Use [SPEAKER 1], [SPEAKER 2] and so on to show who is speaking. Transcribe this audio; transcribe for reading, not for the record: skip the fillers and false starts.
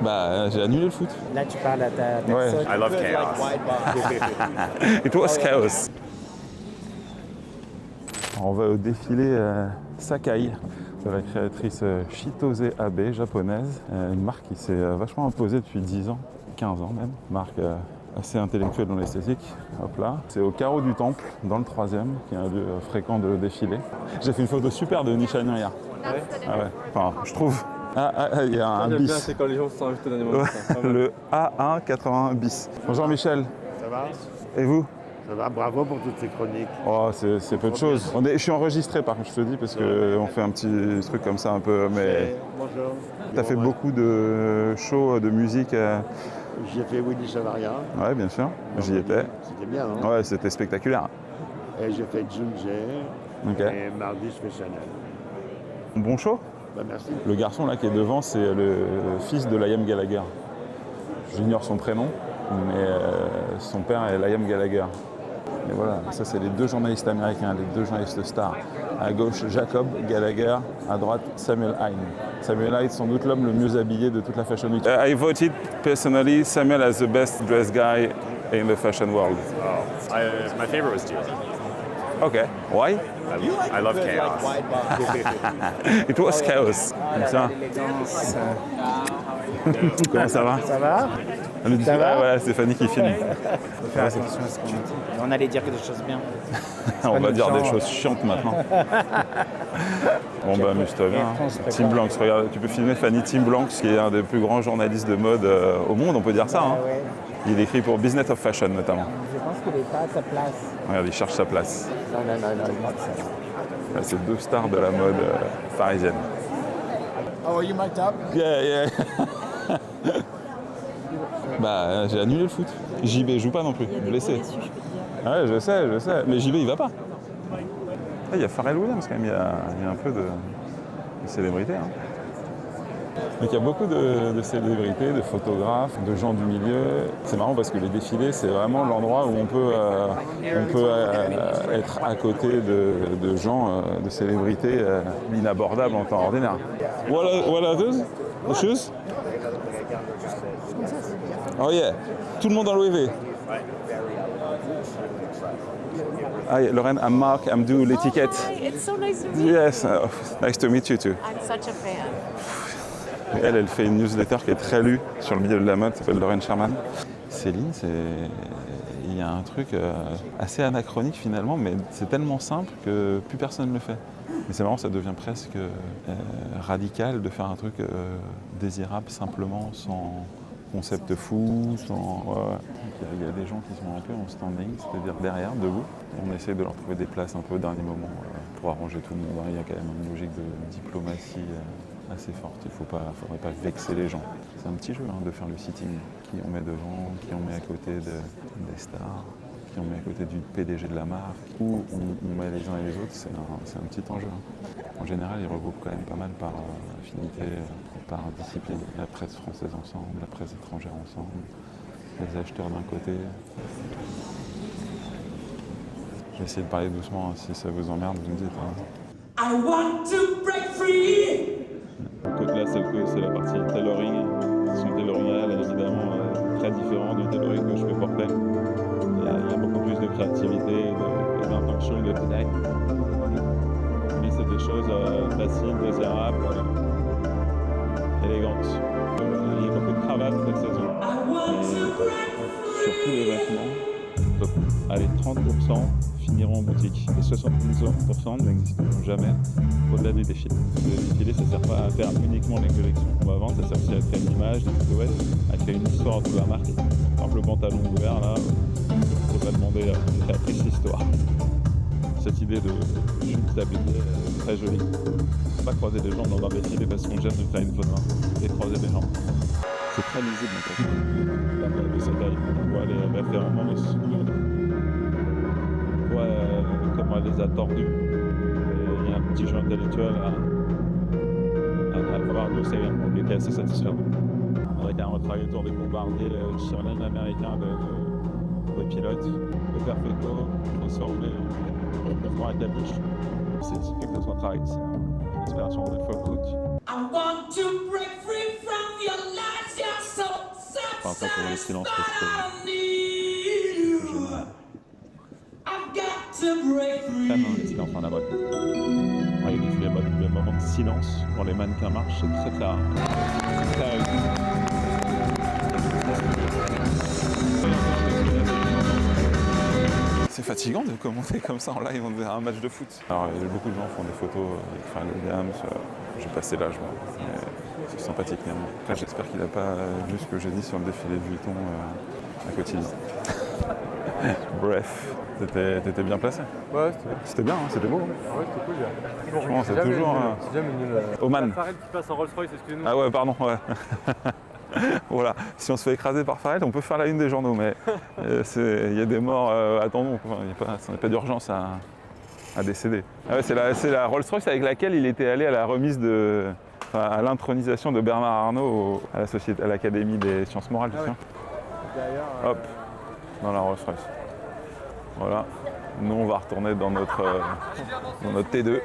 [SPEAKER 1] Bah, j'ai annulé le foot.
[SPEAKER 2] Là, tu parles à ta
[SPEAKER 1] Ouais.
[SPEAKER 2] personne.
[SPEAKER 3] I love chaos.
[SPEAKER 1] It was chaos. On va au défilé Sakai de la créatrice Chitose Abe, japonaise. Une marque qui s'est vachement imposée depuis 10 ans, 15 ans même. Marque assez intellectuelle dans l'esthétique. Hop là. C'est au carreau du temple, dans le 3e, qui est un lieu fréquent de défilé. J'ai fait une photo super de Nishani hier. Ah ouais. Enfin, je trouve. Il y a un bis.
[SPEAKER 4] C'est quand les gens sont invités dans des moments
[SPEAKER 1] Ouais, le A181 bis. Bonjour Michel.
[SPEAKER 5] Ça va?
[SPEAKER 1] Et vous?
[SPEAKER 5] Ça va, bravo pour toutes ces chroniques.
[SPEAKER 1] Oh, c'est peu de choses. Je suis enregistré par contre, je te dis, parce qu'on fait un petit truc comme ça un peu. Mais
[SPEAKER 5] Bonjour.
[SPEAKER 1] tu as fait beaucoup de shows de musique.
[SPEAKER 5] J'ai fait Willy Savaria.
[SPEAKER 1] Ouais, bien sûr. J'y étais.
[SPEAKER 5] C'était bien, non?
[SPEAKER 1] Ouais, c'était spectaculaire.
[SPEAKER 5] Et j'ai fait Junje.
[SPEAKER 1] Ok.
[SPEAKER 5] Et mardi, je fais Chanel.
[SPEAKER 1] Bon show.
[SPEAKER 5] Bah, merci.
[SPEAKER 1] Le garçon là qui est devant, c'est le fils de Liam Gallagher. J'ignore son prénom, mais son père est Liam Gallagher. Et voilà, ça c'est les deux journalistes américains, les deux journalistes stars. À gauche, Jacob Gallagher, à droite, Samuel Hine. Samuel Hine, sans doute l'homme le mieux habillé de toute la Fashion Week. I voted personally Samuel as the best dressed guy in the fashion world.
[SPEAKER 3] My favorite was Julie.
[SPEAKER 1] Okay, why?
[SPEAKER 3] I love chaos.
[SPEAKER 1] It was chaos. Comme ça. Comment ça va?
[SPEAKER 2] Ça va?
[SPEAKER 1] Ça va, voilà, c'est Fanny qui filme.
[SPEAKER 2] Faut faire attention à ce qu'on dit. On allait dire que des choses bien.
[SPEAKER 1] On va dire des
[SPEAKER 2] genre.
[SPEAKER 1] choses chiantes maintenant. Bon bah amuse-toi bien.
[SPEAKER 2] on se prépare.
[SPEAKER 1] Tim Blanks, regarde, tu peux filmer Fanny Tim Blanks, qui est un des plus grands journalistes de mode au monde, on peut dire ça. Hein.
[SPEAKER 2] Ouais.
[SPEAKER 1] Il écrit pour Business of Fashion notamment.
[SPEAKER 2] Je pense qu'il n'est pas à sa place.
[SPEAKER 1] Regarde, il cherche sa place.
[SPEAKER 2] Non, il manque ça.
[SPEAKER 1] Là, c'est deux stars de la mode parisienne.
[SPEAKER 6] Oh, are you mic'd up?
[SPEAKER 1] Yeah. Bah, j'ai annulé le foot. JB joue pas non plus, blessé. Ouais, je sais. Mais JB, il va pas. Il y a Pharrell Williams quand même, il y a un peu de célébrité. Hein. Donc il y a beaucoup de célébrités, de photographes, de gens du milieu. C'est marrant parce que les défilés, c'est vraiment l'endroit où on peut être à côté de gens, de célébrités inabordables en temps ordinaire. What are those? The shoes? Oh yeah, tout le monde en Louis V. Hi, Lorraine, I'm Mark, I'm do l'étiquette.
[SPEAKER 7] Hi, it's so nice to meet you.
[SPEAKER 1] Yes, nice to meet you too.
[SPEAKER 7] I'm such a fan.
[SPEAKER 1] Elle fait une newsletter qui est très lue sur le milieu de la mode, s'appelle Lorraine Sherman. Céline, il y a un truc assez anachronique finalement, mais c'est tellement simple que plus personne ne le fait. Mais c'est marrant, ça devient presque radical de faire un truc désirable simplement, sans concept fou, sans... Ouais. Il y a des gens qui sont un peu en standing, c'est-à-dire derrière, debout. On essaie de leur trouver des places un peu au dernier moment pour arranger tout le monde. Il y a quand même une logique de diplomatie assez forte. Il ne faudrait pas vexer les gens. C'est un petit jeu de faire le sitting. Qui on met devant, qui on met à côté des stars, qui on met à côté du PDG de la marque, où on met les uns et les autres, c'est un petit enjeu. En général, ils regroupent quand même pas mal par affinité, par discipline. La presse française ensemble, la presse étrangère ensemble, les acheteurs d'un côté. Je vais essayer de parler doucement, si ça vous emmerde, vous me dites.
[SPEAKER 8] I want to break free.
[SPEAKER 1] Donc là, c'est la partie tailoring. Son tailoring, elle est évidemment très différent du tailoring que je fais pour elle. Il y a beaucoup plus de créativité et d'intention de détail. Mais c'est des choses faciles, désirables, élégantes. Il y a beaucoup de cravates cette saison. Et sur tous les vêtements, donc, allez, 30% finiront en boutique et 70% n'existeront jamais au-delà du défilé. Le défilé, ça ne sert pas à faire uniquement les collections qu'on va vendre, ça sert aussi à créer une image, des silhouettes, à créer une histoire de la marque. Par exemple, le pantalon ouvert, là, il faut pas demander à une créatrice d'histoire. Cette idée de juste s'habiller est très jolie. Il ne faut pas croiser des jambes dans un défilé parce qu'on gêne de faire une photo et croiser des jambes. C'est très lisible en fait. La mode de cette taille. On voit les référents de souvenirs. On voit comment elle les a tordus. Il y a un petit jeu intellectuel à voir. Nous, c'est on était assez satisfaisant. Avec un travail autour des bombardiers chirurgiens américains de pilotes, de perfecto, transformés en capuche. C'est typique de son travail. C'est une inspiration de folk.
[SPEAKER 8] I want to break free from your lies, your
[SPEAKER 1] Enfin, après, pour les silences, parce que
[SPEAKER 8] I need you.
[SPEAKER 1] génial.
[SPEAKER 8] I've got to break free.
[SPEAKER 1] Très bien, les silences en abrète. Ouais, les moments de silence quand les mannequins marchent, c'est très très rare. C'est très réussi. C'est fatigant de commenter comme ça en live, on dirait un match de foot. Alors, beaucoup de gens font des photos avec Pharrell Williams. J'ai passé l'âge, moi. Mais c'est sympathique, néanmoins. Après, j'espère qu'il n'a pas vu ce que j'ai dit sur le défilé de Vuitton à Cotilly. Bref, t'étais bien placé.
[SPEAKER 4] Ouais,
[SPEAKER 1] C'était bien, hein, c'était beau. Hein.
[SPEAKER 4] ouais, c'était cool.
[SPEAKER 1] Franchement, c'est toujours.
[SPEAKER 4] C'est jamais une.
[SPEAKER 1] Oman.
[SPEAKER 4] Pharrell qui passe en Rolls-Royce, excusez-nous.
[SPEAKER 1] Ah ouais, pardon, ouais. Voilà, si on se fait écraser par Pharrell, on peut faire la une des journaux, mais il y a des morts, attendons, il n'y a pas d'urgence à décéder. Ah ouais, c'est la Rolls-Royce avec laquelle il était allé à la remise à l'intronisation de Bernard Arnault à l'Académie des sciences morales, tu sais.
[SPEAKER 4] Derrière,
[SPEAKER 1] Hop, dans la Rolls-Royce. Voilà, nous on va retourner dans notre T2.